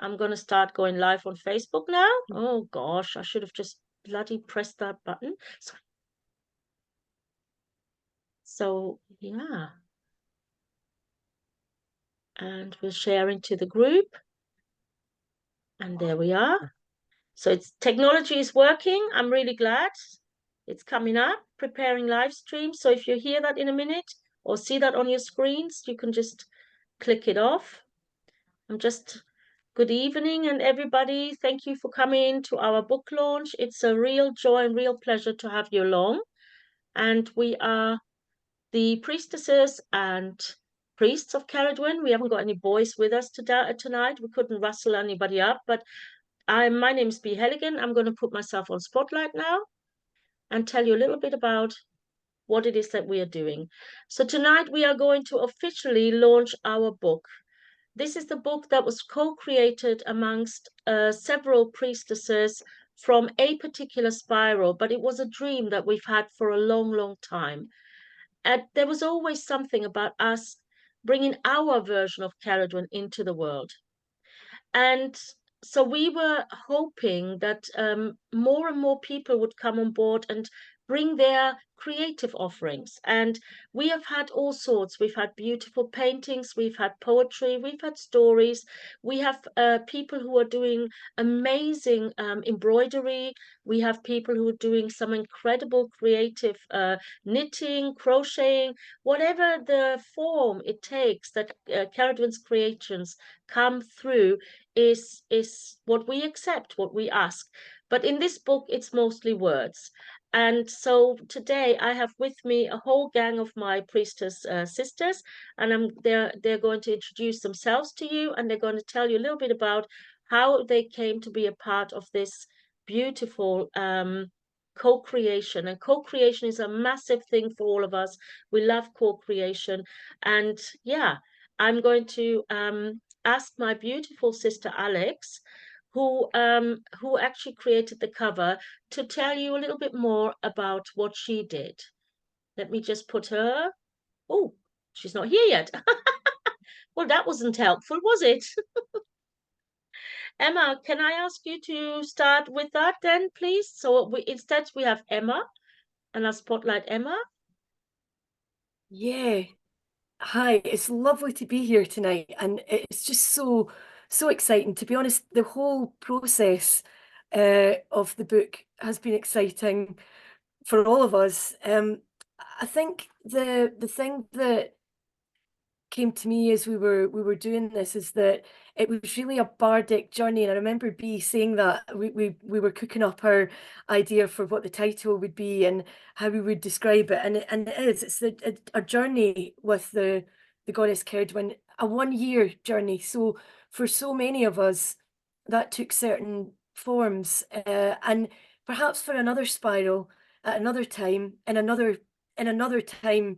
I'm going to start going live on Facebook now. Oh gosh, I should have just bloody pressed that button. So yeah. And we'll share into the group. And there we are. So it's technology is working. I'm really glad. It's coming up, preparing live stream. So if you hear that in a minute or see that on your screens, you can just click it off. Good evening, and everybody. Thank you for coming to our book launch. It's a real joy and real pleasure to have you along. And we are the priestesses and priests of Cerridwen. We haven't got any boys with us tonight. We couldn't rustle anybody up, but my name is B. Halligan. I'm going to put myself on spotlight now and tell you a little bit about what it is that we are doing. So tonight we are going to officially launch our book. This is the book that was co-created amongst several priestesses from a particular spiral, but it was a dream that we've had for a long, long time. And there was always something about us bringing our version of Cerridwen into the world. And so we were hoping that more and more people would come on board and bring their creative offerings. And we have had all sorts. We've had beautiful paintings, we've had poetry, we've had stories. We have people who are doing amazing embroidery. We have people who are doing some incredible creative knitting, crocheting, whatever the form it takes that Cerridwen's creations come through is what we accept, what we ask. But in this book, it's mostly words. And so today I have with me a whole gang of my priestess sisters, and they're going to introduce themselves to you, and they're going to tell you a little bit about how they came to be a part of this beautiful co-creation. And co-creation is a massive thing for all of us. We love co-creation. And yeah, I'm going to ask my beautiful sister Alex, who actually created the cover, to tell you a little bit more about what she did. Let me just put her. Oh, she's not here yet. Well, that wasn't helpful, was it? Emma, can I ask you to start with that then, please? So instead we have Emma, and I'll spotlight Emma. Yeah. Hi, it's lovely to be here tonight, and it's just so exciting. To be honest, the whole process of the book has been exciting for all of us. I think the thing that came to me as we were doing this is that it was really a bardic journey, and I remember B saying that we were cooking up our idea for what the title would be and how we would describe it, and it's a journey with the goddess Cerridwen, a 1 year journey. So for so many of us, that took certain forms, and perhaps for another spiral at another time, in another time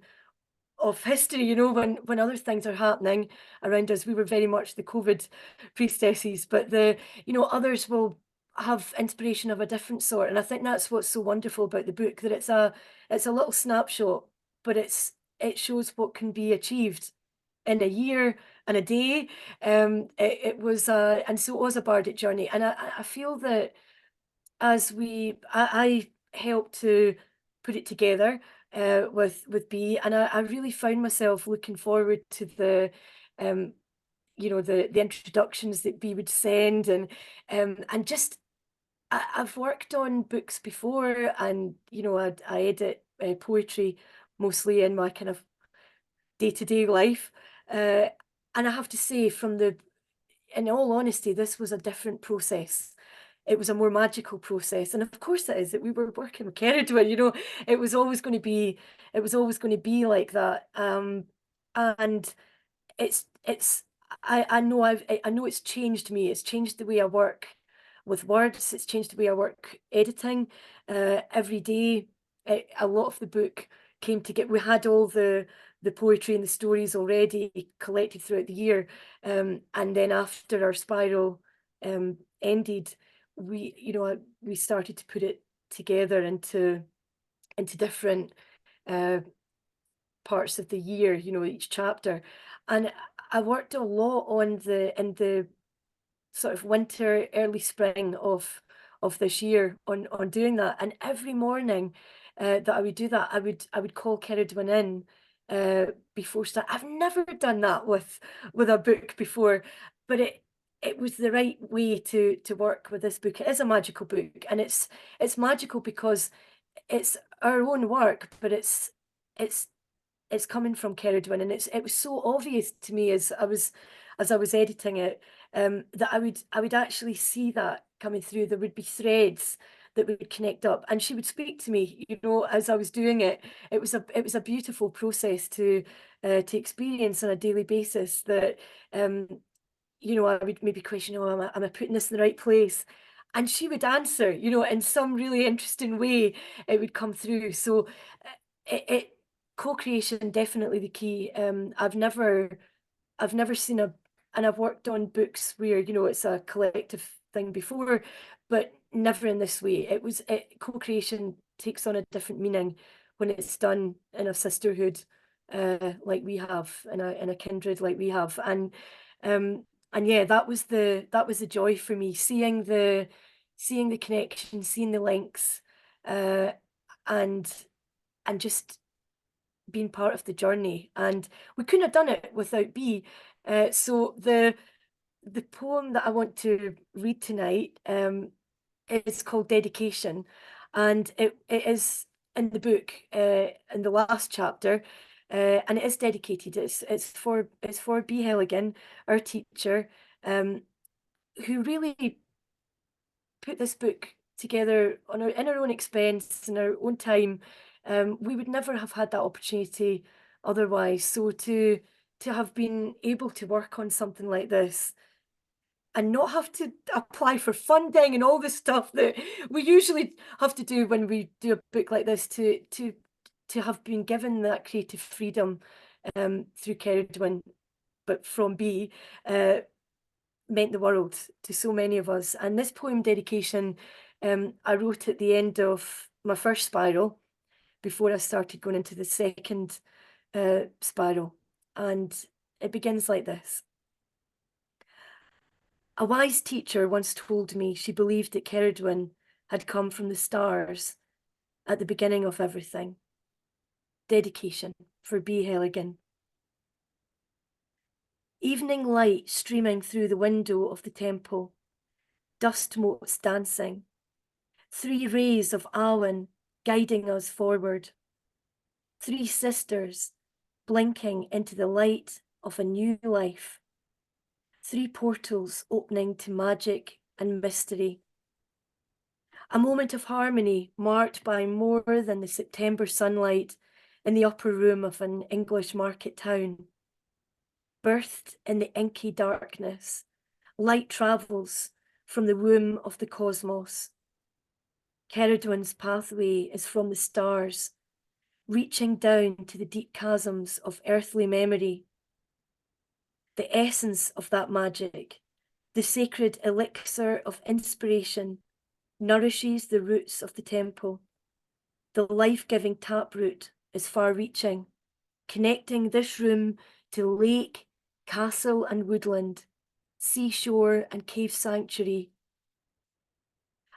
of history, you know, when other things are happening around us. We were very much the COVID priestesses, but others will have inspiration of a different sort. And I think that's what's so wonderful about the book, that it's a little snapshot, but it shows what can be achieved in a year and a day. It was and so it was a bardic journey. And I feel that I helped to put it together with B, and I really found myself looking forward to the the introductions that B would send, and just I've worked on books before, and I edit poetry mostly in my kind of day-to-day life, and I have to say, in all honesty, this was a different process. It was a more magical process, and of course it is, that we were working with Cerridwen. It was always going to be like that. And I know it's changed me. It's changed the way I work with words. It's changed the way I work editing. Every day, a lot of the book came together. We had all the poetry and the stories already collected throughout the year, and then after our spiral ended, we started to put it together into different parts of the year, each chapter. And I worked a lot on sort of winter, early spring of this year on doing that. And every morning that I would do that, I would call Cerridwen in before start. I've never done that with a book before, but it was the right way to work with this book. It is a magical book, and it's magical because it's our own work, but it's coming from Cerridwen, and it was so obvious to me as I was editing it, that I would actually see that coming through. There would be threads that would connect up, and she would speak to me, you know, as I was doing it. It was a beautiful process to experience on a daily basis. That you know, I would maybe question, oh, am I putting this in the right place? And she would answer, you know, in some really interesting way. It would come through. So it co-creation, definitely the key. I've never seen and I've worked on books where, you know, it's a collective thing before, but never in this way. Co-creation takes on a different meaning when it's done in a sisterhood, like we have, in a kindred like we have. And yeah, that was the joy for me, seeing the connection, seeing the links, and just being part of the journey. And we couldn't have done it without Bee. So the poem that I want to read tonight is called Dedication, and it is in the book, in the last chapter, and it is dedicated. It's for Bee Helligan, our teacher, who really put this book together in our own expense, in our own time. We would never have had that opportunity otherwise. So to have been able to work on something like this and not have to apply for funding and all the stuff that we usually have to do when we do a book like this, to have been given that creative freedom through Cerridwen, but from Bee, meant the world to so many of us. And this poem, Dedication, I wrote at the end of my first spiral, before I started going into the second spiral. And it begins like this. A wise teacher once told me she believed that Cerridwen had come from the stars at the beginning of everything. Dedication for Bee Helligan. Evening light streaming through the window of the temple, dust motes dancing, 3 rays of Awen guiding us forward, 3 sisters blinking into the light of a new life, 3 portals opening to magic and mystery. A moment of harmony marked by more than the September sunlight in the upper room of an English market town. Birthed in the inky darkness, light travels from the womb of the cosmos. Cerridwen's pathway is from the stars, reaching down to the deep chasms of earthly memory. The essence of that magic, the sacred elixir of inspiration, nourishes the roots of the temple. The life-giving taproot is far-reaching, connecting this room to lake, castle and woodland, seashore and cave sanctuary.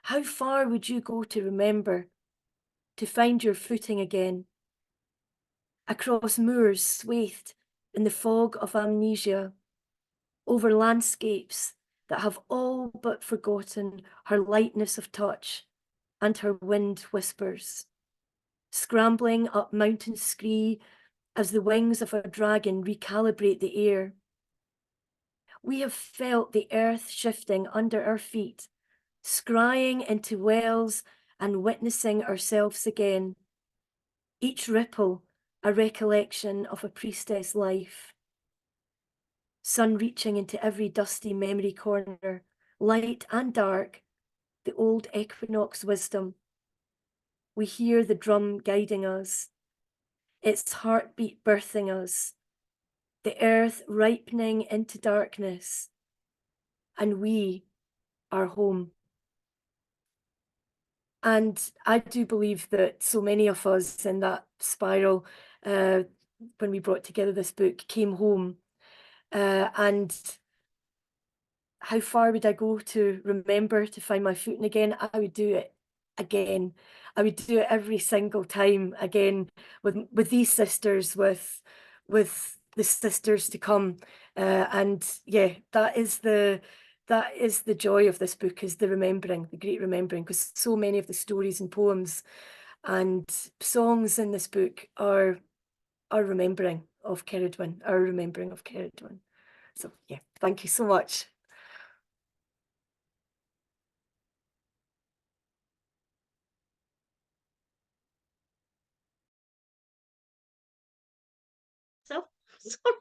How far would you go to remember, to find your footing again? Across moors swathed in the fog of amnesia, over landscapes that have all but forgotten her lightness of touch and her wind whispers, scrambling up mountain scree as the wings of a dragon recalibrate the air. We have felt the earth shifting under our feet, scrying into wells and witnessing ourselves again. Each ripple a recollection of a priestess life. Sun reaching into every dusty memory corner, light and dark, the old equinox wisdom. We hear the drum guiding us, its heartbeat birthing us, the earth ripening into darkness, and we are home. And I do believe that so many of us in that spiral, when we brought together this book, came home and how far would I go to remember to find my footing again? I would do it again. I would do it every single time again with these sisters, with the sisters to come. And yeah, that is the joy of this book, is the remembering, the great remembering, because so many of the stories and poems and songs in this book are remembering of Cerridwen, our remembering of Cerridwen. So yeah, thank you so much. So, sorry.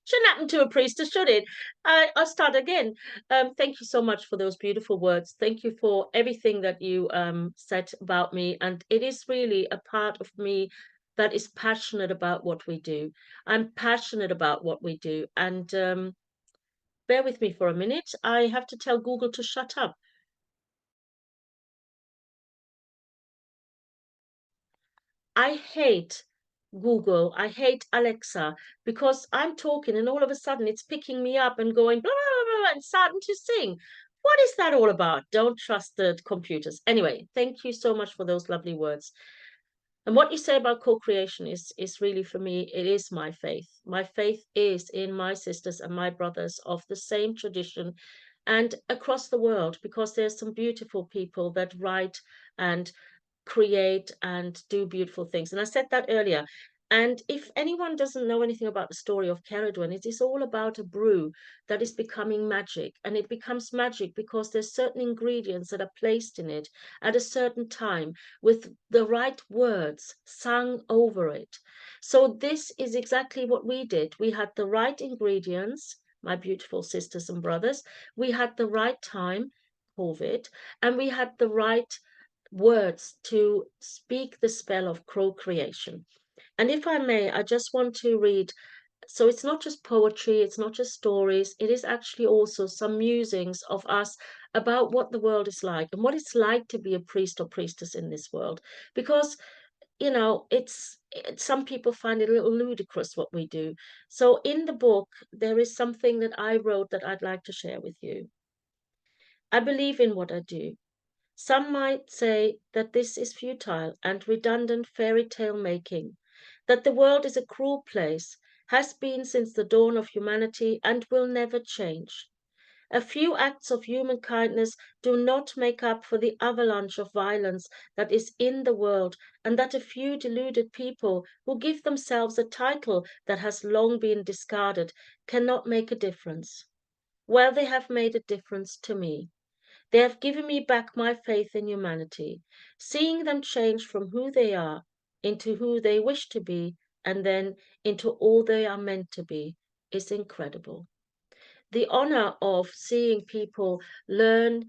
Shouldn't happen to a priestess, should it? I'll start again. Thank you so much for those beautiful words. Thank you for everything that you said about me. And it is really a part of me that is passionate about what we do. I'm passionate about what we do. And bear with me for a minute. I have to tell Google to shut up. I hate Google. I hate Alexa because I'm talking and all of a sudden it's picking me up and going blah, blah, blah, and starting to sing. What is that all about? Don't trust the computers. Anyway, thank you so much for those lovely words. And what you say about co-creation is really, for me, it is my faith. My faith is in my sisters and my brothers of the same tradition and across the world, because there's some beautiful people that write and create and do beautiful things. And I said that earlier. And if anyone doesn't know anything about the story of Cerridwen, it is all about a brew that is becoming magic. And it becomes magic because there's certain ingredients that are placed in it at a certain time with the right words sung over it. So this is exactly what we did. We had the right ingredients, my beautiful sisters and brothers. We had the right time, COVID, and we had the right words to speak the spell of co-creation. And if I may, I just want to read. So it's not just poetry, it's not just stories, it is actually also some musings of us about what the world is like and what it's like to be a priest or priestess in this world. Because, you know, some people find it a little ludicrous what we do. So in the book, there is something that I wrote that I'd like to share with you. I believe in what I do. Some might say that this is futile and redundant fairy tale making, that the world is a cruel place, has been since the dawn of humanity, and will never change. A few acts of human kindness do not make up for the avalanche of violence that is in the world, and that a few deluded people who give themselves a title that has long been discarded cannot make a difference. Well, they have made a difference to me. They have given me back my faith in humanity. Seeing them change from who they are into who they wish to be, and then into all they are meant to be, is incredible. The honor of seeing people learn,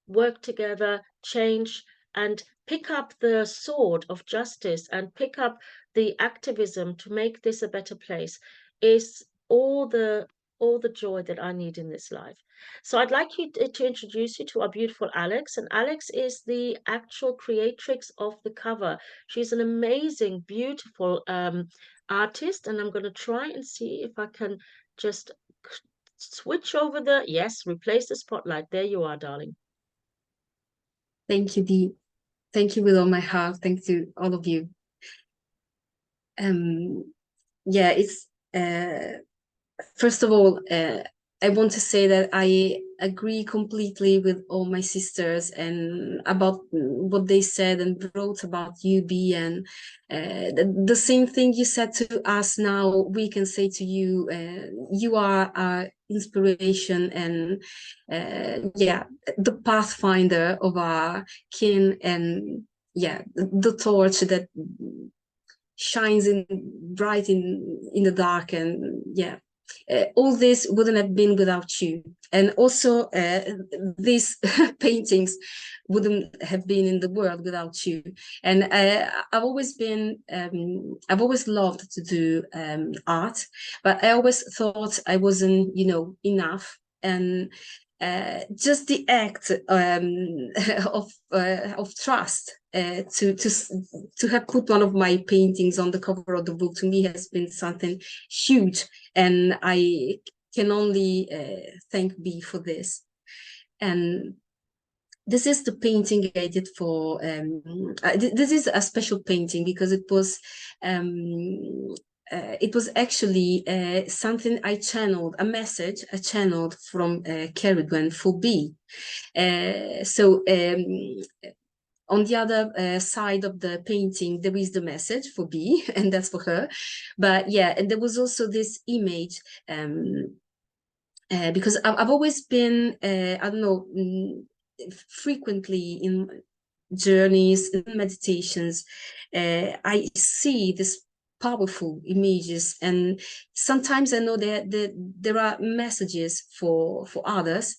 work together, change, and pick up the sword of justice and pick up the activism to make this a better place is all the joy that I need in this life. So I'd like you to introduce you to our beautiful Alex, and Alex is the actual creatrix of the cover. She's an amazing, beautiful artist, and I'm going to try and see if I can just switch over yes, replace the spotlight. There you are, darling. Thank you, Dee. Thank you with all my heart. Thank you, all of you. Yeah, it's first of all, I want to say that I agree completely with all my sisters and about what they said and wrote about UB, and the same thing you said to us now, we can say to you. You are our inspiration and yeah, the pathfinder of our kin, and yeah, the torch that shines in bright in the dark, and yeah, all this wouldn't have been without you. And also these paintings wouldn't have been in the world without you. And I've always loved to do art, but I always thought I wasn't, you know, enough. And just the act of trust to have put one of my paintings on the cover of the book, to me has been something huge. And I can only thank B for this. And this is the painting I did for, this is a special painting because it was actually something I channeled, a message I channeled from Cerridwen for B. On the other side of the painting, there is the message for B, and that's for her. But yeah, and there was also this image, because I've always been, I don't know, frequently in journeys, in meditations, I see this powerful images, and sometimes I know that there are messages for others,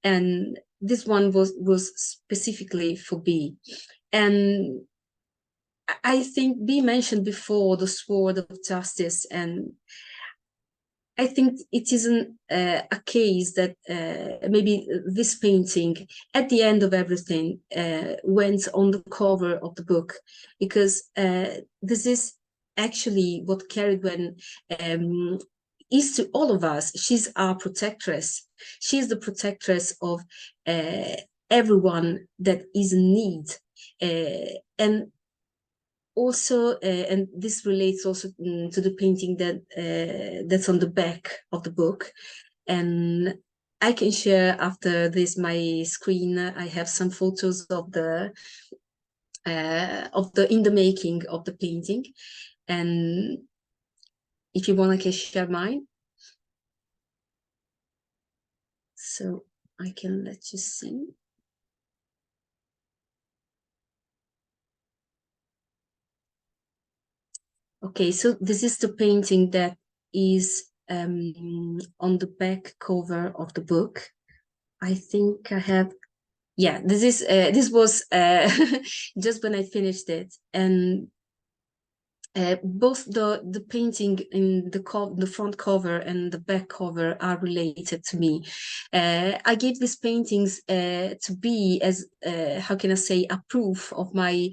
and this one was specifically for B. And I think B mentioned before the sword of justice, and I think it isn't a case that maybe this painting at the end of everything went on the cover of the book, because this is actually what Cerridwen is to all of us. She's our protectress. She's the protectress of everyone that is in need. And also, and this relates also to the painting that that's on the back of the book, and I can share after this my screen. I have some photos of the in the making of the painting, and if you want, I can share mine, so I can let you see. Okay, so this is the painting that is on the back cover of the book. I think I have, yeah, this was just when I finished it, and both the painting in the front cover and the back cover are related to me. I gave these paintings to be as how can I say, a proof of my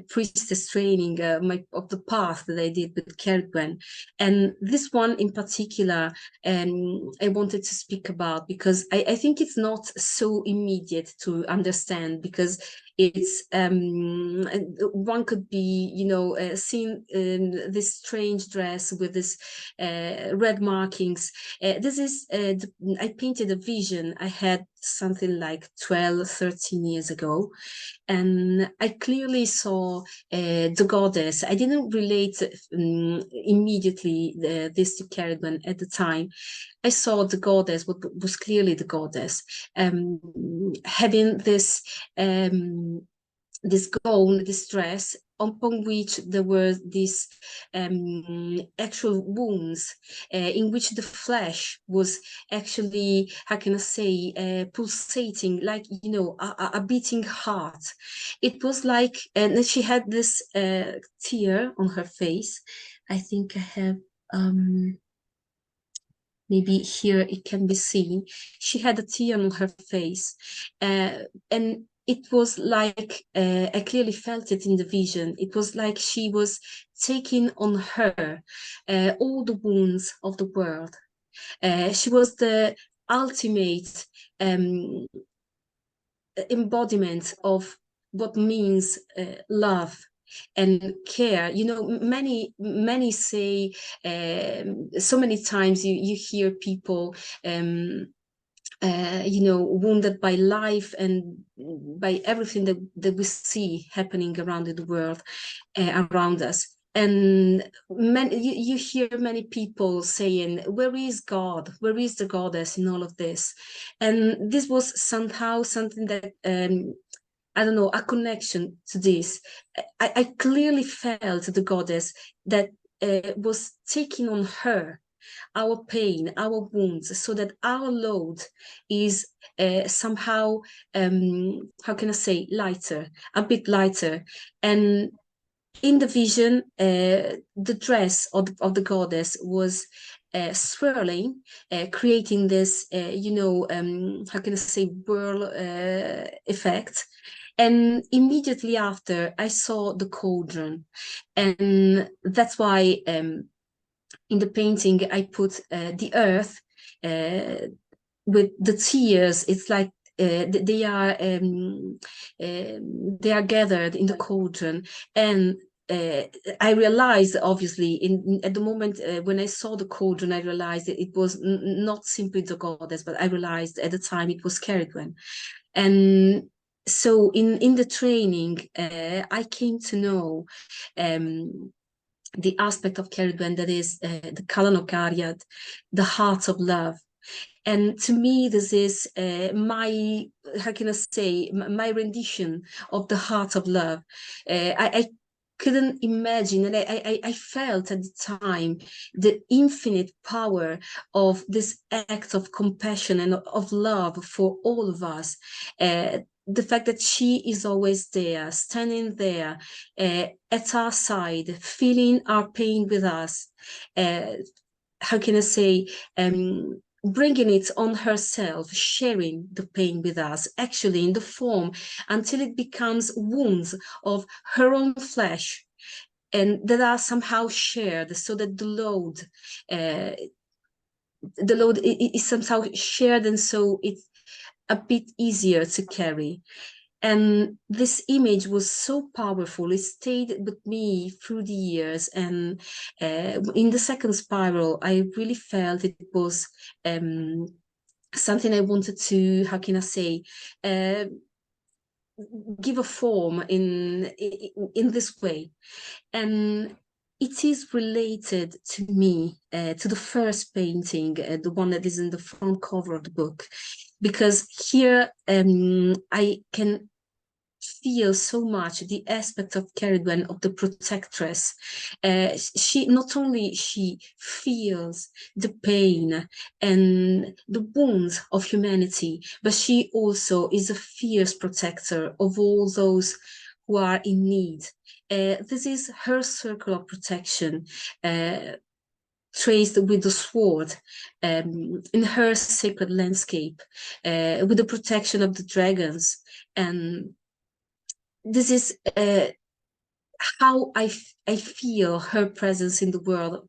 priestess training, of the path that I did with Cerridwen. And this one in particular, I wanted to speak about because I think it's not so immediate to understand, because it's one could be, you know, seen in this strange dress with this red markings. This is I painted a vision I had something like 12, 13 years ago, and I clearly saw the goddess. I didn't relate immediately this to Cerridwen at the time. I saw the goddess, what was clearly the goddess, having this this gown, this dress, upon which there were these actual wounds, in which the flesh was actually, how can I say, pulsating, like, you know, a beating heart. It was like, and she had this tear on her face. I think I have, maybe here it can be seen. She had a tear on her face, and it was like, I clearly felt it in the vision. It was like she was taking on her all the wounds of the world. She was the ultimate embodiment of what means love and care. You know, many say, so many times you hear people you know, wounded by life and by everything that we see happening around in the world, around us. And you hear many people saying, where is God? Where is the goddess in all of this? And this was somehow something that, I don't know, a connection to this. I clearly felt the goddess that was taking on her our pain, our wounds, so that our load is somehow, how can I say, lighter, a bit lighter. And in the vision, the dress of the goddess was swirling, creating this, you know, how can I say, whirl effect. And immediately after, I saw the cauldron, and that's why in the painting I put the earth with the tears. It's like they are gathered in the cauldron, and I realized, obviously, at the moment when I saw the cauldron, I realized that it was not simply the goddess, but I realized at the time it was Cerridwen. And so in the training, I came to know the aspect of Cerridwen that is the Kalanokariat, the heart of love. And to me, this is my, how can I say, my rendition of the heart of love. I couldn't imagine, and I felt at the time the infinite power of this act of compassion and of love for all of us. The fact that she is always there, standing there at our side, feeling our pain with us. How can I say, bringing it on herself, sharing the pain with us, actually in the form until it becomes wounds of her own flesh, and that are somehow shared, so that the load is somehow shared, and so it's a bit easier to carry. And this image was so powerful. It stayed with me through the years. And in the second spiral, I really felt it was something I wanted to, how can I say, give a form in this way. And it is related to me, to the first painting, the one that is in the front cover of the book, because here I can feel so much the aspect of Cerridwen, of the protectress. She not only she feels the pain and the wounds of humanity, but she also is a fierce protector of all those who are in need. This is her circle of protection, traced with the sword in her sacred landscape, with the protection of the dragons. And this is how I feel her presence in the world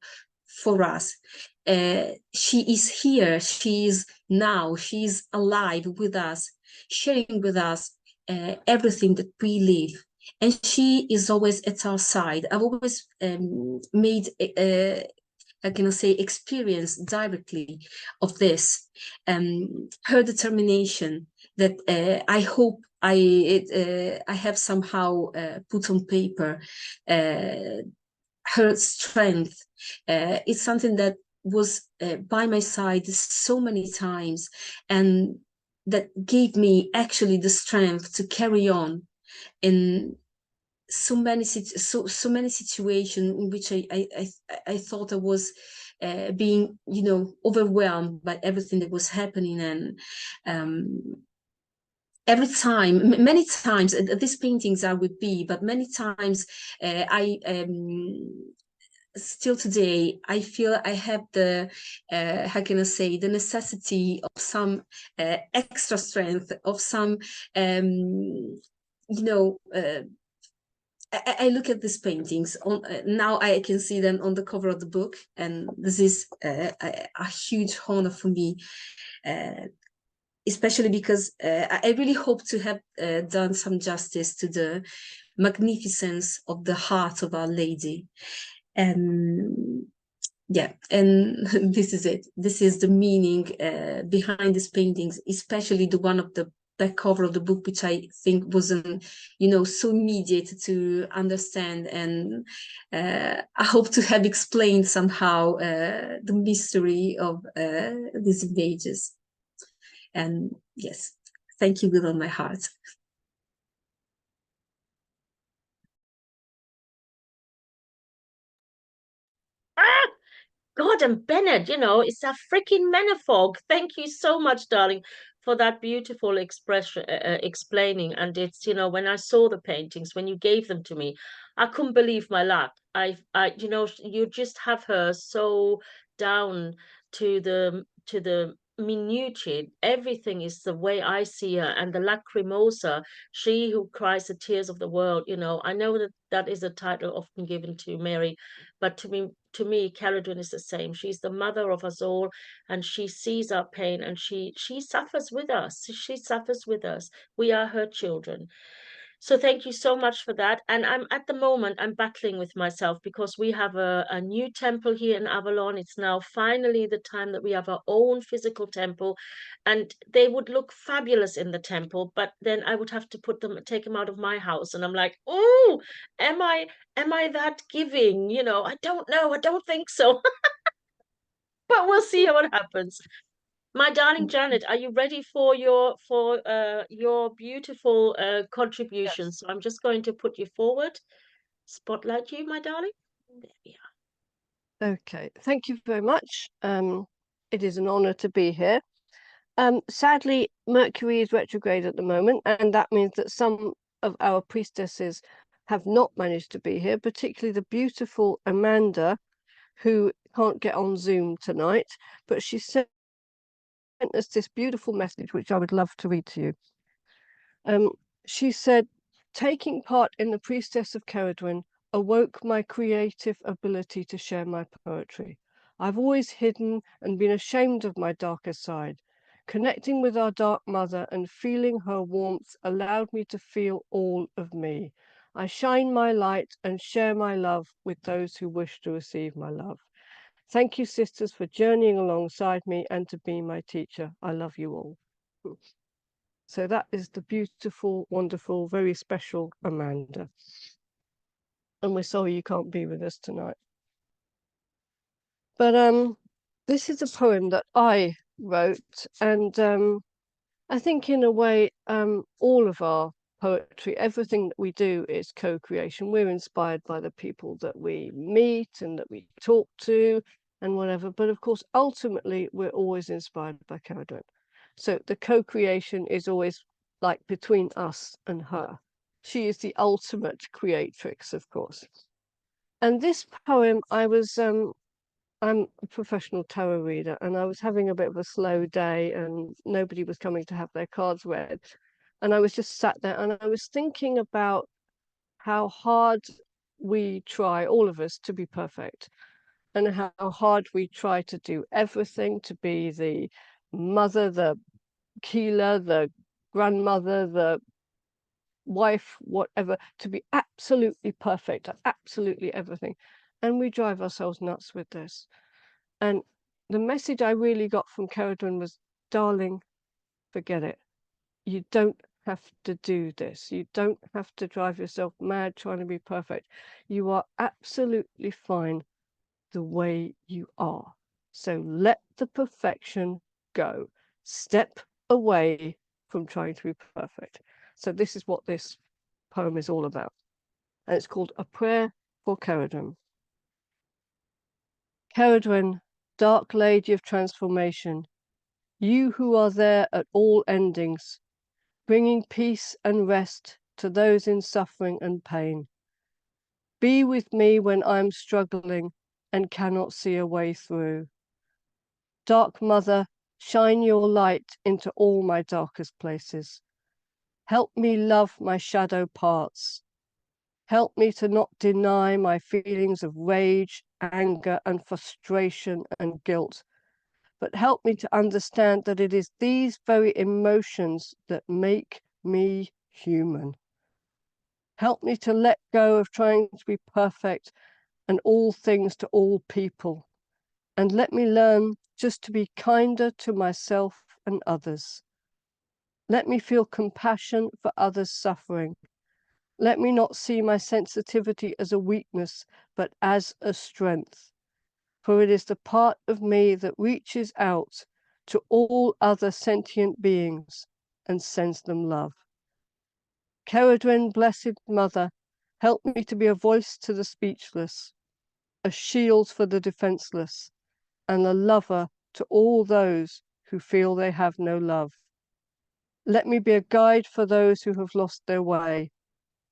for us. She is here, she is now, she is alive with us, sharing with us everything that we live. And she is always at our side. I've always made I can say experience directly of this, her determination that I hope I have somehow put on paper. Her strength is something that was by my side so many times, and that gave me actually the strength to carry on in so many situations in which I thought I was being, overwhelmed by everything that was happening. And every time, many times, these paintings are with me, but many times I still today I feel I have the how can I say, the necessity of some extra strength, of some I look at these paintings on now. I can see them on the cover of the book, and this is a huge honor for me, especially because I really hope to have done some justice to the magnificence of the heart of Our Lady. And yeah, and this is it. This is the meaning behind these paintings, especially the one of the back cover of the book, which I think wasn't, so immediate to understand. And I hope to have explained somehow the mystery of these images. And yes, thank you with all my heart. Ah! God, and Bennett, it's a freaking menafog. Thank you so much, darling, for that beautiful expression, explaining. And it's, when I saw the paintings, when you gave them to me, I couldn't believe my luck. You just have her so down to the minutiae. Everything is the way I see her. And the lacrimosa, she who cries the tears of the world, you know, I know that that is a title often given to Mary, but to me, Cerridwen is the same. She's the mother of us all, and she sees our pain, and she suffers with us. She suffers with us. We are her children. So thank you so much for that. And at the moment, I'm battling with myself because we have a new temple here in Avalon. It's now finally the time that we have our own physical temple, and they would look fabulous in the temple, but then I would have to take them out of my house. And I'm like, oh, am I that giving? You know, I don't know. I don't think so. But we'll see what happens. My darling Janet, are you ready for your beautiful contribution? Yes. So I'm just going to put you forward, spotlight you, my darling. There we are. Okay, thank you very much. It is an honor to be here. Sadly, Mercury is retrograde at the moment, and that means that some of our priestesses have not managed to be here, particularly the beautiful Amanda, who can't get on Zoom tonight, but she sent us this beautiful message, which I would love to read to you. She said, taking part in the Priestess of Cerridwen awoke my creative ability to share my poetry. I've always hidden and been ashamed of my darker side. Connecting with our dark mother and feeling her warmth allowed me to feel all of me. I shine my light and share my love with those who wish to receive my love. Thank you, sisters, for journeying alongside me and to be my teacher. I love you all. So that is the beautiful, wonderful, very special Amanda. And we're sorry you can't be with us tonight. But this is a poem that I wrote, and I think in a way, all of our poetry, everything that we do is co-creation. We're inspired by the people that we meet and that we talk to and whatever. But of course, ultimately, we're always inspired by Cerridwen. So the co-creation is always like between us and her. She is the ultimate creatrix, of course. And this poem, I'm a professional tarot reader, and I was having a bit of a slow day and nobody was coming to have their cards read. And I was just sat there and I was thinking about how hard we try, all of us, to be perfect, and how hard we try to do everything, to be the mother, the healer, the grandmother, the wife, whatever, to be absolutely perfect at absolutely everything. And we drive ourselves nuts with this. And the message I really got from Cerridwen was, darling, forget it. You don't have to do this. You don't have to drive yourself mad trying to be perfect. You are absolutely fine the way you are. So let the perfection go. Step away from trying to be perfect. So this is what this poem is all about. And it's called A Prayer for Cerridwen. Cerridwen, dark lady of transformation, you who are there at all endings, bringing peace and rest to those in suffering and pain. Be with me when I'm struggling and cannot see a way through. Dark Mother, shine your light into all my darkest places. Help me love my shadow parts. Help me to not deny my feelings of rage, anger, and frustration and guilt, but help me to understand that it is these very emotions that make me human. Help me to let go of trying to be perfect and all things to all people, and let me learn just to be kinder to myself and others. Let me feel compassion for others' suffering. Let me not see my sensitivity as a weakness, but as a strength, for it is the part of me that reaches out to all other sentient beings and sends them love. Cerridwen, Blessed Mother, help me to be a voice to the speechless, a shield for the defenseless, and a lover to all those who feel they have no love. Let me be a guide for those who have lost their way.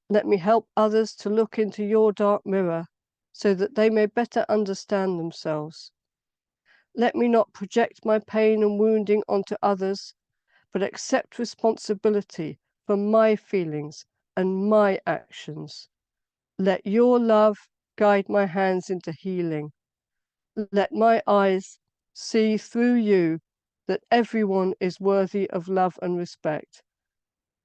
Let me help others to look into your dark mirror so that they may better understand themselves. Let me not project my pain and wounding onto others, but accept responsibility for my feelings and my actions. Let your love guide my hands into healing. Let my eyes see through you that everyone is worthy of love and respect.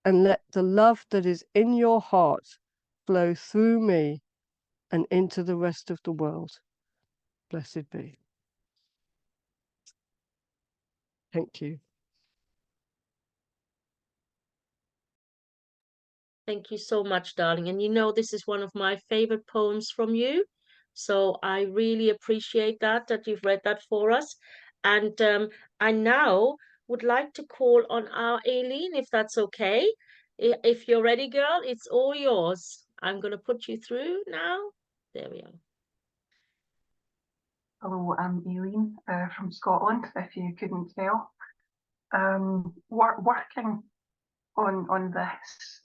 And let the love that is in your heart flow through me and into the rest of the world. Blessed be. Thank you. Thank you so much, darling. And you know, this is one of my favorite poems from you. So I really appreciate that you've read that for us. And I now would like to call on our Aileen, if that's okay. If you're ready, girl, it's all yours. I'm going to put you through now. There we are. Hello, I'm Aileen from Scotland, if you couldn't tell. Working on this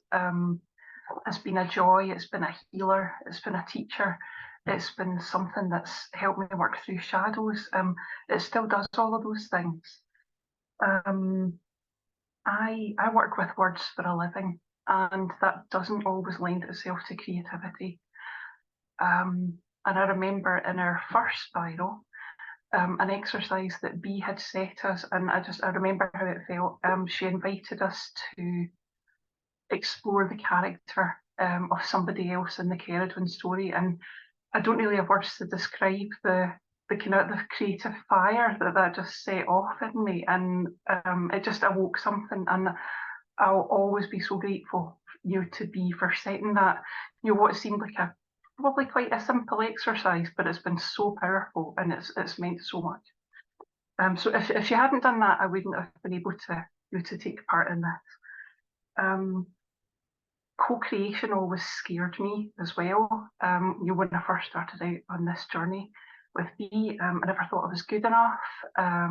has been a joy, it's been a healer, it's been a teacher, it's been something that's helped me work through shadows. It still does all of those things. I work with words for a living, and that doesn't always lend itself to creativity. And I remember in our first spiral, an exercise that Bea had set us, and I remember how it felt. She invited us to explore the character of somebody else in the Cerridwen story, and I don't really have words to describe the kind of the creative fire that just set off in me, and it just awoke something, and I'll always be so grateful, to Bea for setting that, what seemed like a probably quite a simple exercise, but it's been so powerful and it's meant so much. So if she hadn't done that, I wouldn't have been able to take part in this. Co-creation always scared me as well. When I first started out on this journey with Bea, I never thought I was good enough. I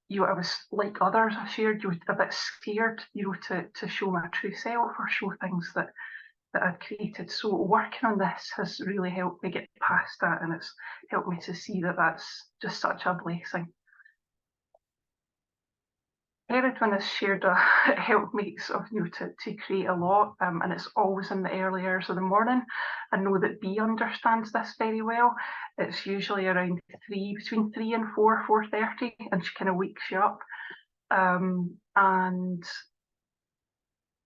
was like others I shared, a bit scared, to show my true self or show things that I've created. So working on this has really helped me get past that, and it's helped me to see that that's just such a blessing. Cerridwen has shared helpmates of to create a lot, and it's always in the early hours of the morning. I know that Bea understands this very well. It's usually around between 3 and 4:30, and she kind of wakes you up. And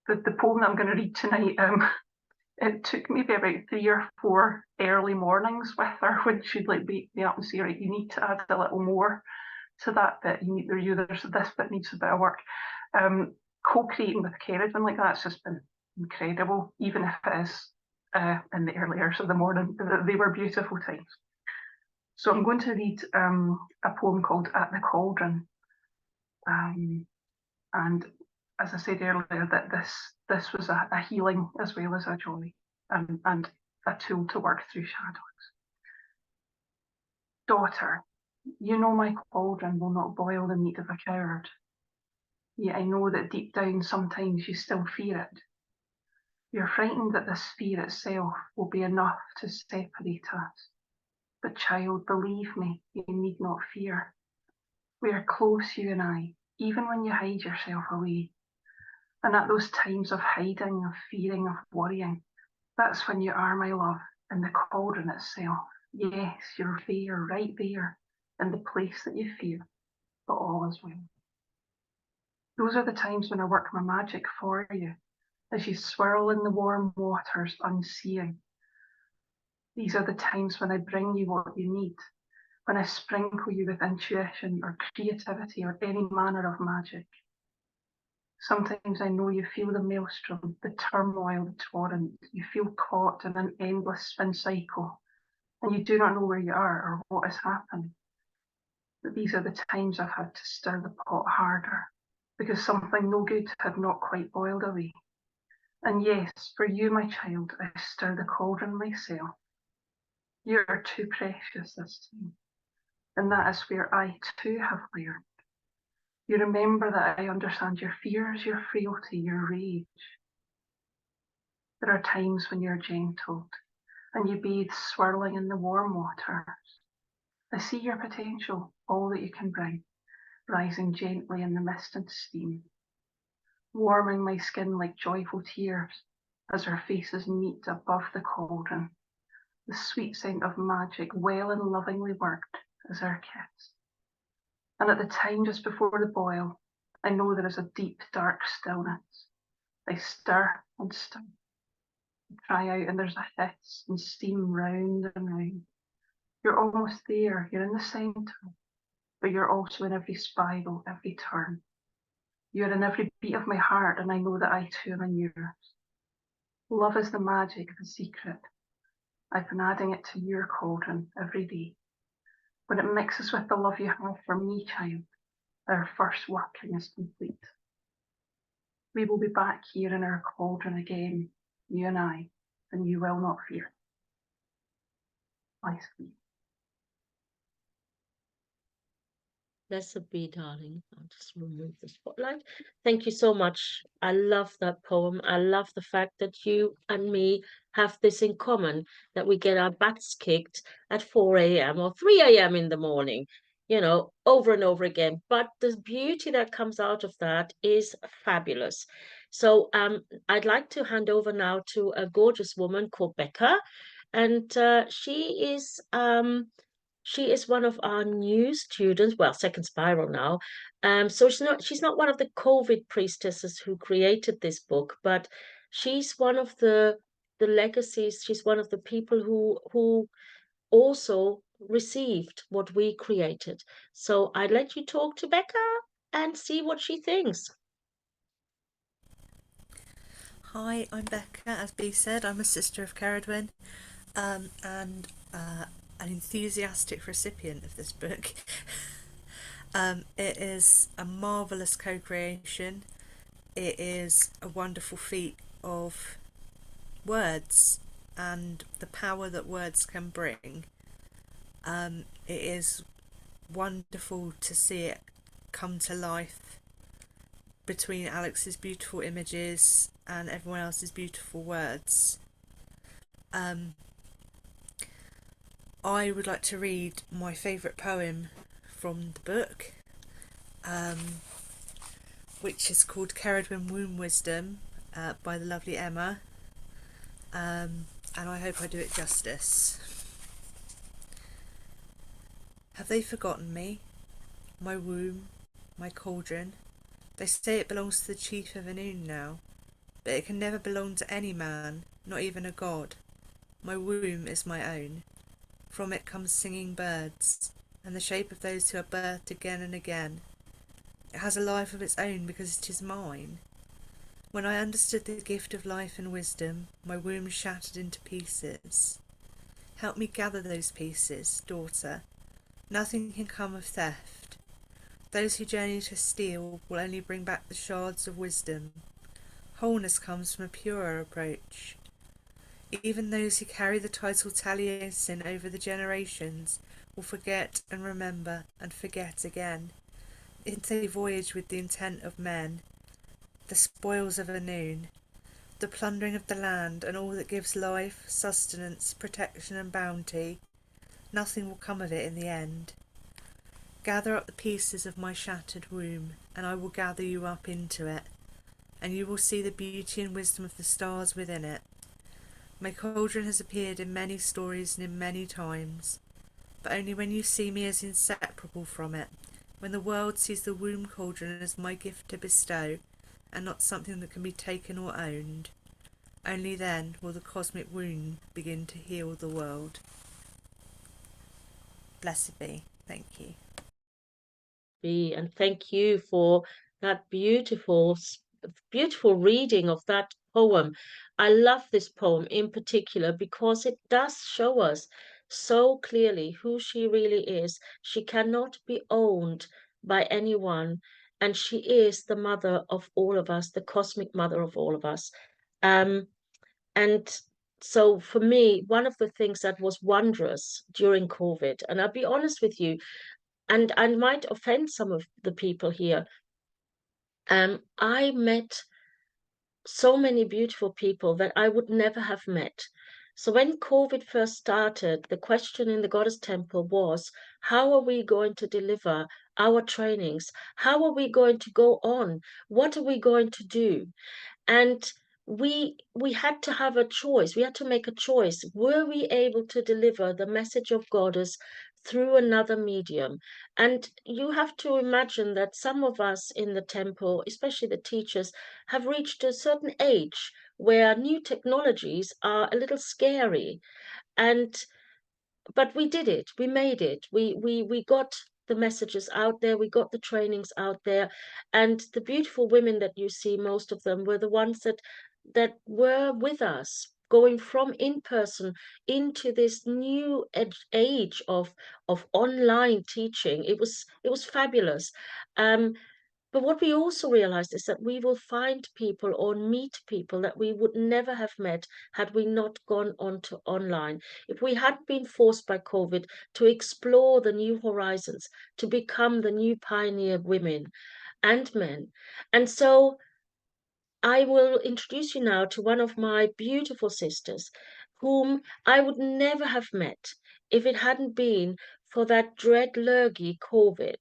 the poem that I'm going to read tonight, it took maybe about 3 or 4 early mornings with her when she'd like wake me up and say, right, you need to add a little more to that bit. There's this bit needs a bit of work. Co-creating with Cerridwen like that's just been incredible, even if it is in the early hours of the morning. They were beautiful times. So I'm going to read a poem called At the Cauldron. And as I said earlier, that this was a healing as well as a joy, and a tool to work through shadows. Daughter, you know my cauldron will not boil the meat of a coward. Yet I know that deep down sometimes you still fear it. You're frightened that this fear itself will be enough to separate us. But child, believe me, you need not fear. We are close, you and I, even when you hide yourself away. And at those times of hiding, of fearing, of worrying, that's when you are my love in the cauldron itself. Yes, you're there, right there, in the place that you fear, but all is well. Those are the times when I work my magic for you, as you swirl in the warm waters unseeing. These are the times when I bring you what you need, when I sprinkle you with intuition or creativity or any manner of magic. Sometimes I know you feel the maelstrom, the turmoil, the torrent. You feel caught in an endless spin cycle, and you do not know where you are or what has happened. But these are the times I've had to stir the pot harder, because something no good had not quite boiled away. And yes, for you, my child, I stir the cauldron myself. You are too precious this time, and that is where I too have learned. You remember that I understand your fears, your frailty, your rage. There are times when you're gentled and you bathe swirling in the warm waters. I see your potential, all that you can bring, rising gently in the mist and steam, warming my skin like joyful tears as our faces meet above the cauldron, the sweet scent of magic well and lovingly worked as our kiss. And at the time just before the boil, I know there is a deep, dark stillness. I stir and stir, try out, and there's a hiss and steam round and round. You're almost there, you're in the centre, but you're also in every spiral, every turn. You're in every beat of my heart, and I know that I too am in yours. Love is the magic, the secret. I've been adding it to your cauldron every day. When it mixes with the love you have for me, child, our first working is complete. We will be back here in our cauldron again, you and I, and you will not fear. I sleep. Blessed be, darling. I'll just remove the spotlight. Thank you so much. I love that poem. I love the fact that you and me have this in common, that we get our butts kicked at 4 a.m. or 3 a.m. in the morning, you know, over and over again. But the beauty that comes out of that is fabulous. So I'd like to hand over now to a gorgeous woman called Becca. And she is one of our new students, well, second spiral now. So she's not one of the COVID priestesses who created this book, but she's one of the legacies. She's one of the people who also received what we created. So I'd let you talk to Becca and see what she thinks. Hi, I'm Becca. As Bea said, I'm a sister of Cerridwen, and an enthusiastic recipient of this book. It is a marvellous co-creation. It is a wonderful feat of words and the power that words can bring. It is wonderful to see it come to life between Alex's beautiful images and everyone else's beautiful words. I would like to read my favourite poem from the book, which is called Cerridwen Womb Wisdom by the lovely Emma, and I hope I do it justice. Have they forgotten me? My womb, my cauldron? They say it belongs to the chief of Anun now, but it can never belong to any man, not even a god. My womb is my own. From it come singing birds, and the shape of those who are birthed again and again. It has a life of its own because it is mine. When I understood the gift of life and wisdom, my womb shattered into pieces. Help me gather those pieces, daughter. Nothing can come of theft. Those who journey to steal will only bring back the shards of wisdom. Wholeness comes from a purer approach. Even those who carry the title Taliesin over the generations will forget and remember and forget again. It's a voyage with the intent of men, the spoils of Anun, the plundering of the land and all that gives life, sustenance, protection and bounty. Nothing will come of it in the end. Gather up the pieces of my shattered womb, and I will gather you up into it, and you will see the beauty and wisdom of the stars within it. My cauldron has appeared in many stories and in many times, but only when you see me as inseparable from it, when the world sees the womb cauldron as my gift to bestow, and not something that can be taken or owned. Only then will the cosmic wound begin to heal the world. Blessed be. Thank you. And thank you for that beautiful reading of that poem. I love this poem in particular because it does show us so clearly who she really is. She cannot be owned by anyone, and she is the mother of all of us, the cosmic mother of all of us. And so for me, one of the things that was wondrous during COVID, and I'll be honest with you, and I might offend some of the people here, I met so many beautiful people that I would never have met. So when COVID first started, the question in the Goddess Temple was, how are we going to deliver our trainings? How are we going to go on? What are we going to do? And we had to have a choice. We had to make a choice. Were we able to deliver the message of Goddess through another medium? And you have to imagine that some of us in the temple, especially the teachers, have reached a certain age where new technologies are a little scary. And but we did it. We made it. We got the messages out there. We got the trainings out there, and the beautiful women that you see, most of them were the ones that were with us, going from in person into this new age of online teaching. It was fabulous. But what we also realized is that we will find people or meet people that we would never have met had we not gone on to online. If we had been forced by COVID to explore the new horizons, to become the new pioneer women and men. And so I will introduce you now to one of my beautiful sisters, whom I would never have met if it hadn't been for that dread lurgy COVID.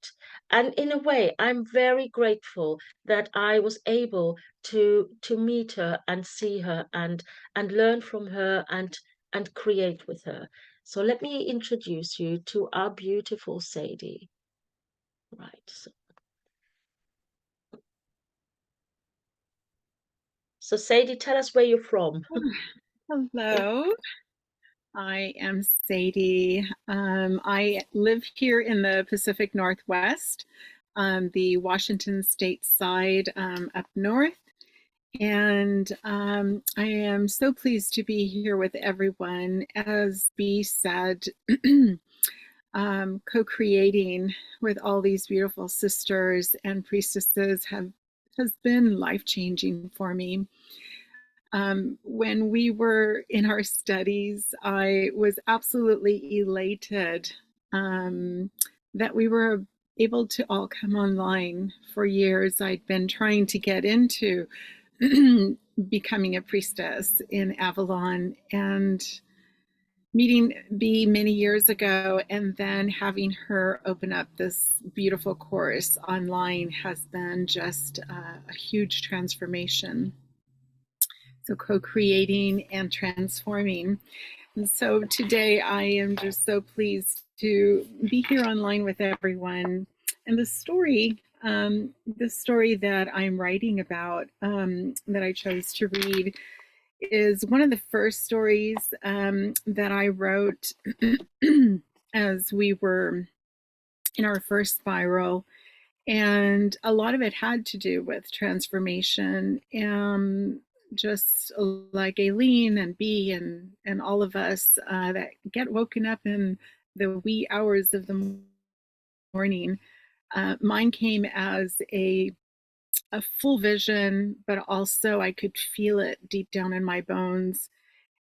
And in a way, I'm very grateful that I was able to meet her and see her and learn from her and create with her. So let me introduce you to our beautiful Sadie. Right. So Sadie, tell us where you're from. Hello, I am Sadie. I live here in the Pacific Northwest, the Washington state side up north. And I am so pleased to be here with everyone. As Bea said, co-creating with all these beautiful sisters and priestesses has been life-changing for me. When we were in our studies, I was absolutely elated that we were able to all come online. For years, I'd been trying to get into becoming a priestess in Avalon, and meeting Bea many years ago and then having her open up this beautiful course online has been just a huge transformation. So co-creating and transforming. And so today I am just so pleased to be here online with everyone. And the story that I'm writing about, that I chose to read, is one of the first stories that I wrote as we were in our first spiral. And a lot of it had to do with transformation. Just like Aileen and Bea and all of us that get woken up in the wee hours of the morning. Mine came as a full vision, but also I could feel it deep down in my bones.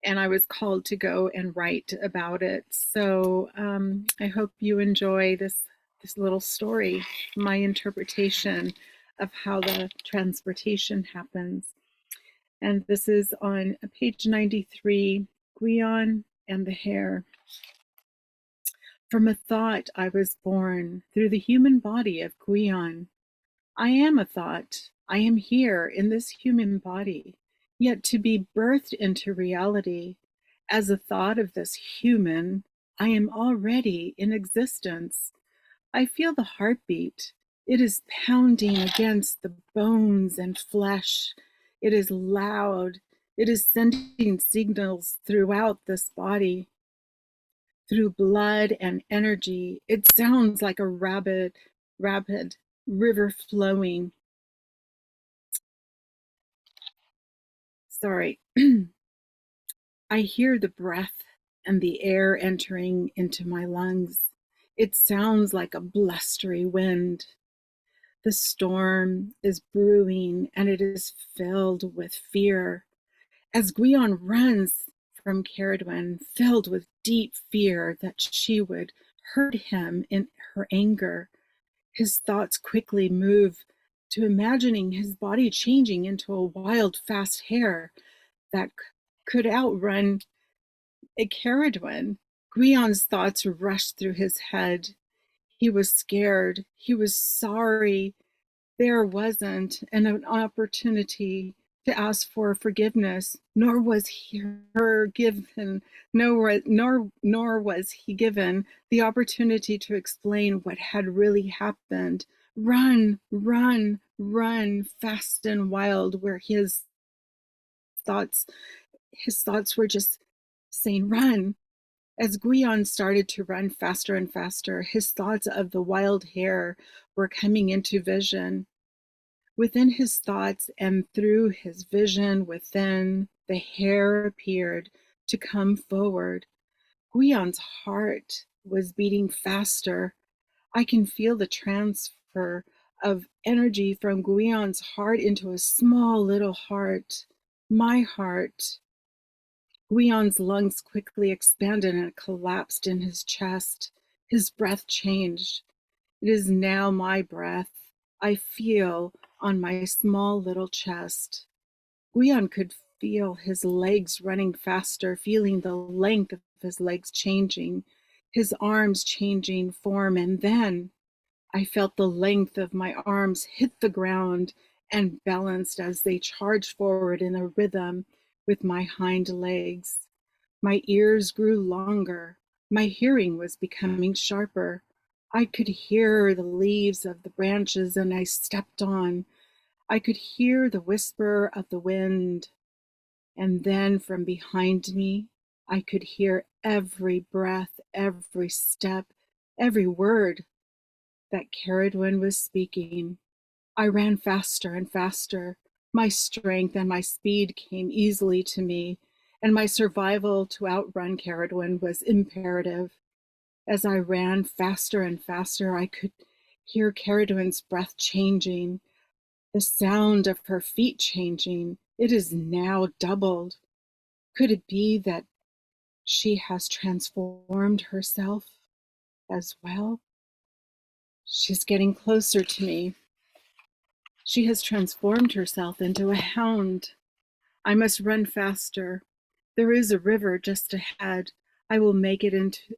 And I was called to go and write about it. So I hope you enjoy this little story, my interpretation of how the transportation happens. And this is on page 93, Gwion and the Hare. From a thought I was born through the human body of Gwion. I am a thought. I am here in this human body, yet to be birthed into reality. As a thought of this human, I am already in existence. I feel the heartbeat. It is pounding against the bones and flesh. It is loud. It is sending signals throughout this body. Through blood and energy, it sounds like a rapid river flowing. Sorry. I hear the breath and the air entering into my lungs. It sounds like a blustery wind. The storm is brewing and it is filled with fear. As Gwion runs from Cerridwen, filled with deep fear that she would hurt him in her anger, his thoughts quickly move to imagining his body changing into a wild, fast hare that could outrun At Cerridwen, Grion's thoughts rushed through his head. He was scared. He was sorry. There wasn't an opportunity to ask for forgiveness, nor was her given, nor was he given the opportunity to explain what had really happened. Run, run, run, fast and wild, where his thoughts were just saying, run. As Guion started to run faster and faster, his thoughts of the wild hare were coming into vision. Within his thoughts and through his vision within, the hare appeared to come forward. Guion's heart was beating faster. I can feel the transfer of energy from Guion's heart into a small little heart, my heart. Guion's lungs quickly expanded and collapsed in his chest. His breath changed. It is now my breath I feel on my small little chest. Guion could feel his legs running faster, feeling the length of his legs changing, his arms changing form, and then I felt the length of my arms hit the ground and balanced as they charged forward in a rhythm with my hind legs. My ears grew longer. My hearing was becoming sharper. I could hear the leaves of the branches, and I stepped on. I could hear the whisper of the wind. And then from behind me, I could hear every breath, every step, every word that Cerridwen was speaking. I ran faster and faster. My strength and my speed came easily to me, and my survival to outrun Cerridwen was imperative. As I ran faster and faster, I could hear Cerridwen's breath changing, the sound of her feet changing. It is now doubled. Could it be that she has transformed herself as well? She's getting closer to me. She has transformed herself into a hound. I must run faster. There is a river just ahead. I will make it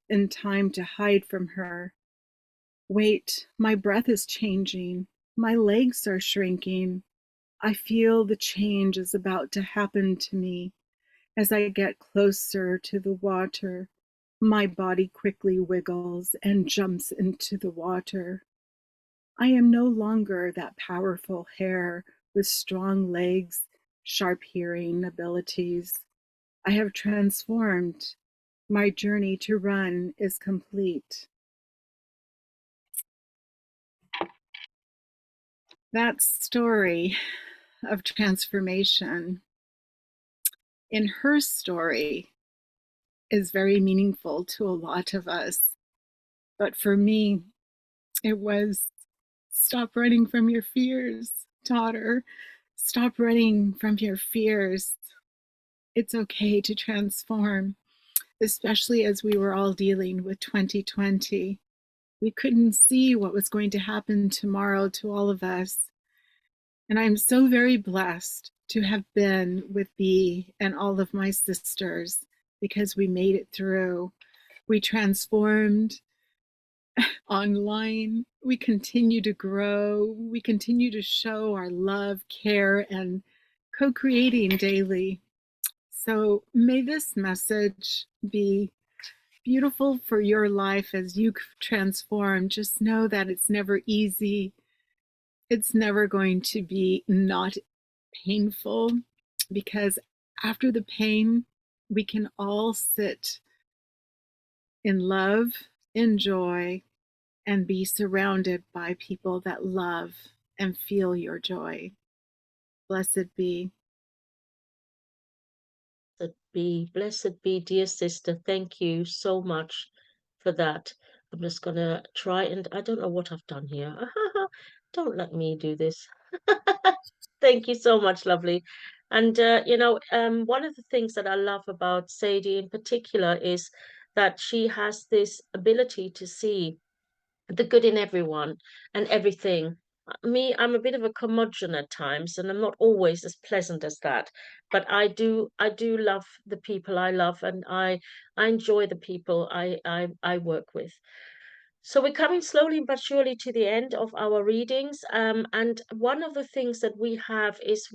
in time to hide from her. Wait, my breath is changing. My legs are shrinking. I feel the change is about to happen to me. As I get closer to the water, my body quickly wiggles and jumps into the water. I am no longer that powerful hare with strong legs, sharp hearing abilities. I have transformed. My journey to run is complete. That story of transformation in her story is very meaningful to a lot of us. But for me, it was stop running from your fears, daughter. Stop running from your fears. It's okay to transform, especially as we were all dealing with 2020. We couldn't see what was going to happen tomorrow to all of us. And I'm so very blessed to have been with Bee and all of my sisters because we made it through. We transformed online. We continue to grow. We continue to show our love, care, and co-creating daily. So may this message be beautiful for your life as you transform. Just know that it's never easy. It's never going to be not painful, because after the pain, we can all sit in love, in joy, and be surrounded by people that love and feel your joy. Blessed be. Blessed be, dear sister. Thank you so much for that. I'm just gonna try, and I don't know what I've done here. Don't let me do this. Thank you so much, lovely. And one of the things that I love about Sadie in particular is that she has this ability to see the good in everyone and everything. I'm a bit of a curmudgeon at times, and I'm not always as pleasant as that. But I do love the people I love, and I enjoy the people I work with. So we're coming slowly but surely to the end of our readings. And one of the things that we have is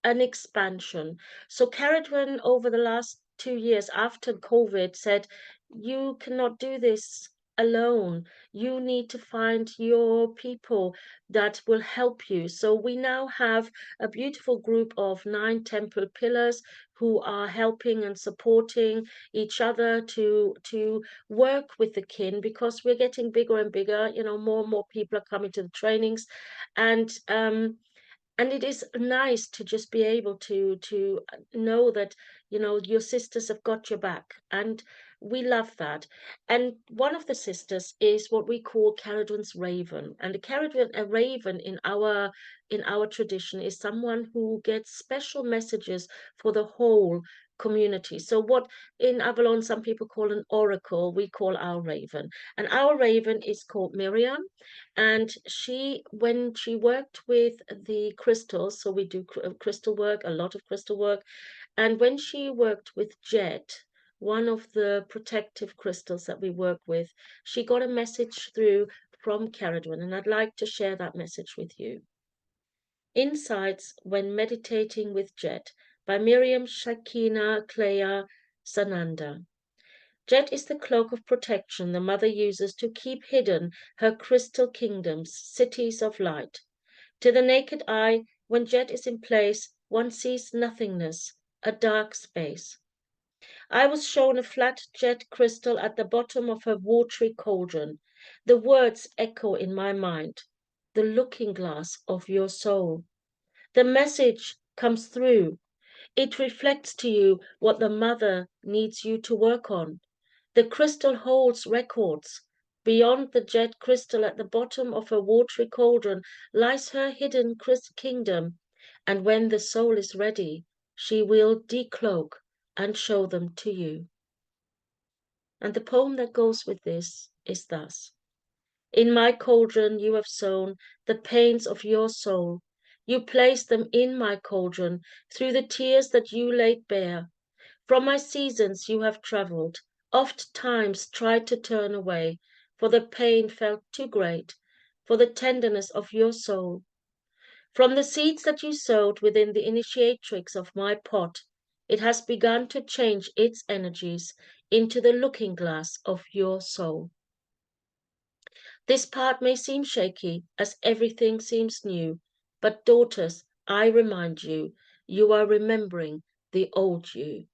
an expansion. So Cerridwen, over the last 2 years after COVID, said, you cannot do this alone. You need to find your people that will help you. So we now have a beautiful group of 9 temple pillars who are helping and supporting each other to work with the kin, because we're getting bigger and bigger. You know, more and more people are coming to the trainings, and it is nice to just be able to know that, you know, your sisters have got your back, and we love that. And one of the sisters is what we call Cerridwen's raven, and a raven in our tradition is someone who gets special messages for the whole community. So what in Avalon some people call an oracle, we call our raven, and our raven is called Miriam. And when she worked with the crystals, so we do crystal work, a lot of crystal work, and when she worked with Jet, one of the protective crystals that we work with, she got a message through from Cerridwen, and I'd like to share that message with you. Insights when Meditating with Jet by Miriam Shakina Clea Sananda. Jet is the cloak of protection the mother uses to keep hidden her crystal kingdoms, cities of light. To the naked eye, when Jet is in place, one sees nothingness, a dark space. I was shown a flat jet crystal at the bottom of her watery cauldron. The words echo in my mind, the looking glass of your soul. The message comes through. It reflects to you what the mother needs you to work on. The crystal holds records. Beyond the jet crystal at the bottom of her watery cauldron lies her hidden kingdom, and when the soul is ready, she will decloak and show them to you. And the poem that goes with this is thus. In my cauldron you have sown the pains of your soul. You placed them in my cauldron through the tears that you laid bare. From my seasons you have travelled, oft times tried to turn away, for the pain felt too great, for the tenderness of your soul. From the seeds that you sowed within the initiatrix of my pot, it has begun to change its energies into the looking glass of your soul. This part may seem shaky, as everything seems new, but daughters, I remind you, you are remembering the old you.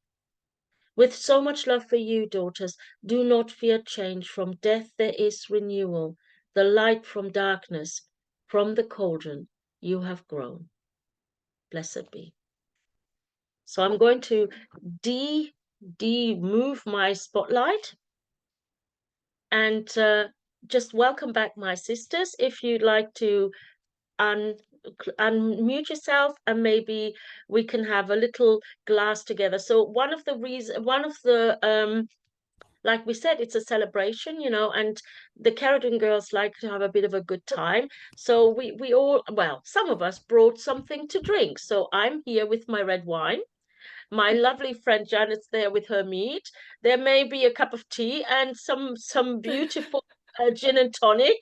With so much love for you, daughters, do not fear change. From death there is renewal, the light from darkness, from the cauldron you have grown. Blessed be. So I'm going to move my spotlight and just welcome back my sisters. If you'd like to unmute yourself, and maybe we can have a little glass together. So one of the like we said, it's a celebration, you know, and the Cerridwen girls like to have a bit of a good time. So we all, well, some of us brought something to drink. So I'm here with my red wine. My lovely friend Janet's there with her mead. There may be a cup of tea and some beautiful gin and tonic.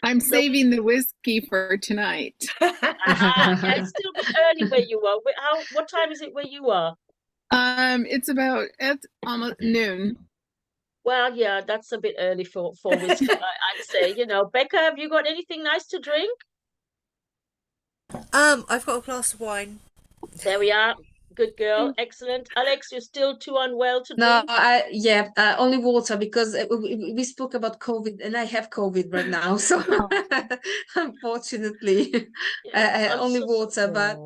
I'm saving the whiskey for tonight. Yeah, it's still a bit early where you are. What time is it where you are? It's almost noon. Well, yeah, that's a bit early for whiskey, I'd say. You know, Becca, have you got anything nice to drink? I've got a glass of wine. There we are. Good girl. Excellent. Alex, you're still too unwell to No, drink? only water, because we spoke about COVID and I have COVID right now. So unfortunately, Yeah, only so water, but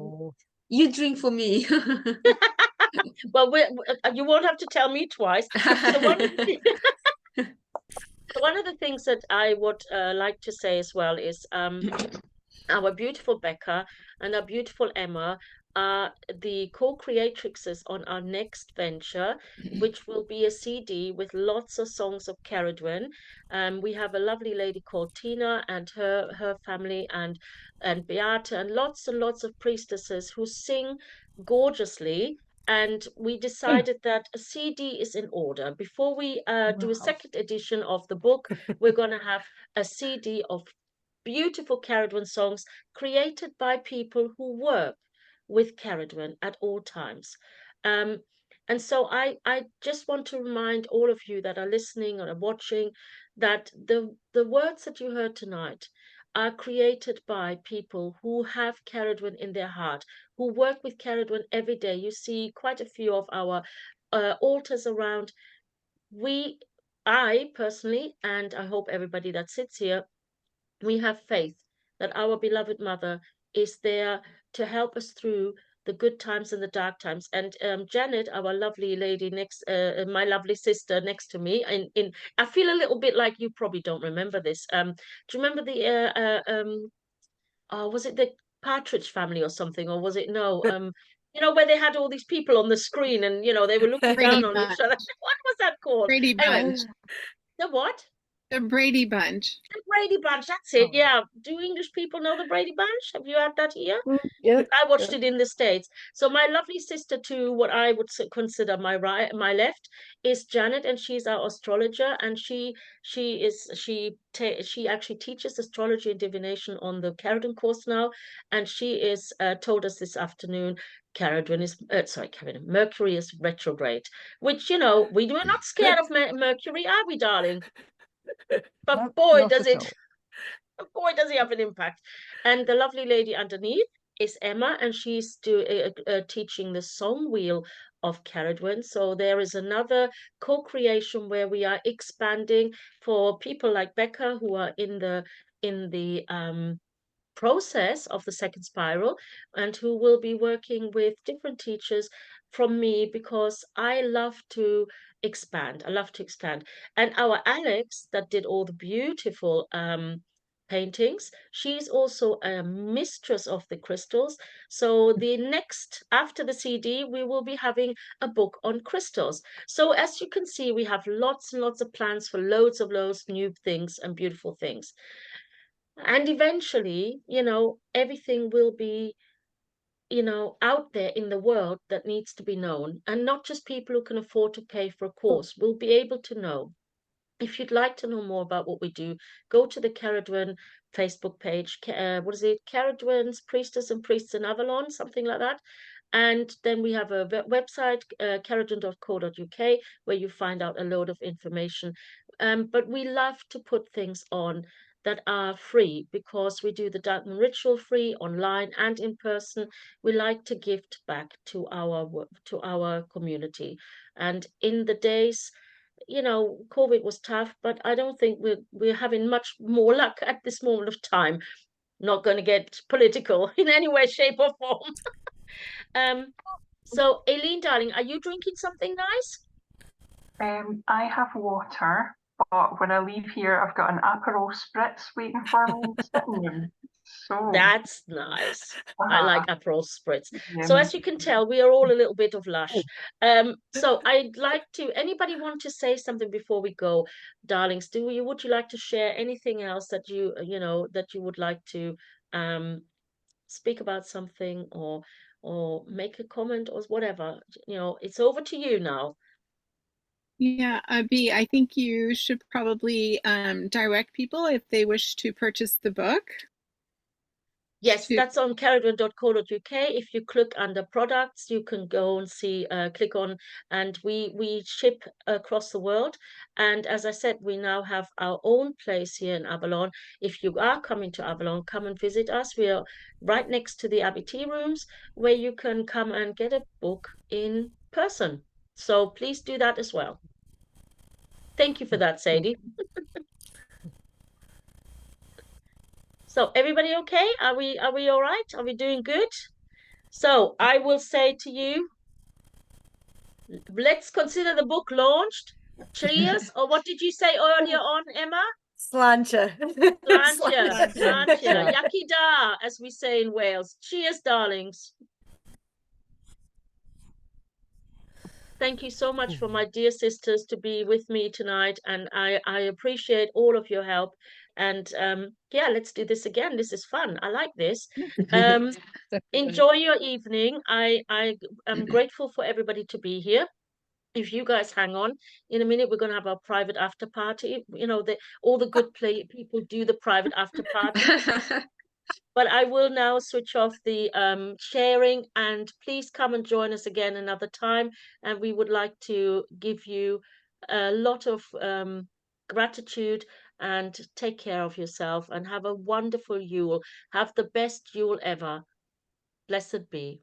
you drink for me. well, you won't have to tell me twice. So one of the things that I would like to say as well is our beautiful Becca and our beautiful Emma are the co-creatrixes on our next venture, which will be a CD with lots of songs of Cerridwen. We have a lovely lady called Tina and her family, and Beata, and lots of priestesses who sing gorgeously. And we decided that a CD is in order. Before we do a second edition of the book, we're going to have a CD of beautiful Cerridwen songs created by people who work with Cerridwen at all times. And so I just want to remind all of you that are listening or are watching that the words that you heard tonight are created by people who have Cerridwen in their heart, who work with Cerridwen every day. You see quite a few of our altars around. I personally, and I hope everybody that sits here, we have faith that our beloved mother is there to help us through the good times and the dark times. And Janet, our lovely lady next, my lovely sister next to me, I feel a little bit like you probably don't remember this. Do you remember the was it the Partridge Family or something, or was it no? You know, where they had all these people on the screen, and you know they were looking Brady down on Bunch. each other. What was that called? Brady Anyway, Bunch. the what? The Brady Bunch. The Brady Bunch, that's it. Oh. Yeah. Do English people know the Brady Bunch? Have you had that here? Yeah. I watched it in the States. So my lovely sister to what I would consider my right, my left, is Janet, and she's our astrologer, and she actually teaches astrology and divination on the Cerridwen course now, and she is told us this afternoon Cerridwen is Cerridwen, Mercury is retrograde, which we're not scared of Mercury, are we, darling? But No, boy, not does at it boy, does he have an impact. And the lovely lady underneath is Emma, and she's teaching the song wheel of Cerridwen. So there is another co-creation where we are expanding for people like Becca who are in the process of the second spiral, and who will be working with different teachers from me, because I love to expand. And our Alex that did all the beautiful paintings, she's also a mistress of the crystals. So the next, after the CD, we will be having a book on crystals. So as you can see, we have lots and lots of plans for loads of new things and beautiful things. And eventually, everything will be, out there in the world that needs to be known. And not just people who can afford to pay for a course will be able to know. If you'd like to know more about what we do, go to the Cerridwen Facebook page. What is it? Cerridwen's Priestess and Priests in Avalon, something like that. And then we have a website, cerridwen.co.uk, where you find out a load of information. But we love to put things on that are free, because we do the Darkman ritual free, online and in person. We like to gift back to our community. And in the days, COVID was tough, but I don't think we're having much more luck at this moment of time. Not going to get political in any way, shape, or form. So Aileen, darling, are you drinking something nice? I have water, but when I leave here, I've got an Aperol Spritz waiting for me in the sitting room. So That's nice. I like Aperol Spritz. yeah, So as you can tell, we are all a little bit of lush. So I'd like to, anybody want to say something before we go, darlings? Would you like to share anything else that that you would like to speak about something, or make a comment or whatever? It's over to you now. Yeah, B, I think you should probably direct people if they wish to purchase the book. Yes, that's on cerridwen.co.uk. If you click under products, you can go and see, click on, and we ship across the world. And as I said, we now have our own place here in Avalon. If you are coming to Avalon, come and visit us. We are right next to the Abbey Tea Rooms, where you can come and get a book in person. So please do that as well. Thank you for that, Sadie. So everybody okay? Are we all right? Are we doing good? So I will say to you, let's consider the book launched. Cheers. Or what did you say earlier on, Emma? Sláinte. Sláinte. Sláinte. Yaki da, as we say in Wales. Cheers, darlings. Thank you so much for my dear sisters to be with me tonight, and I appreciate all of your help. And yeah, let's do this again. This is fun. I like this. Enjoy your evening. I am grateful for everybody to be here. If you guys hang on, in a minute we're going to have our private after party. You know, all the good people do the private after party. But I will now switch off the sharing, and please come and join us again another time. And we would like to give you a lot of gratitude, and take care of yourself and have a wonderful Yule. Have the best Yule ever. Blessed be.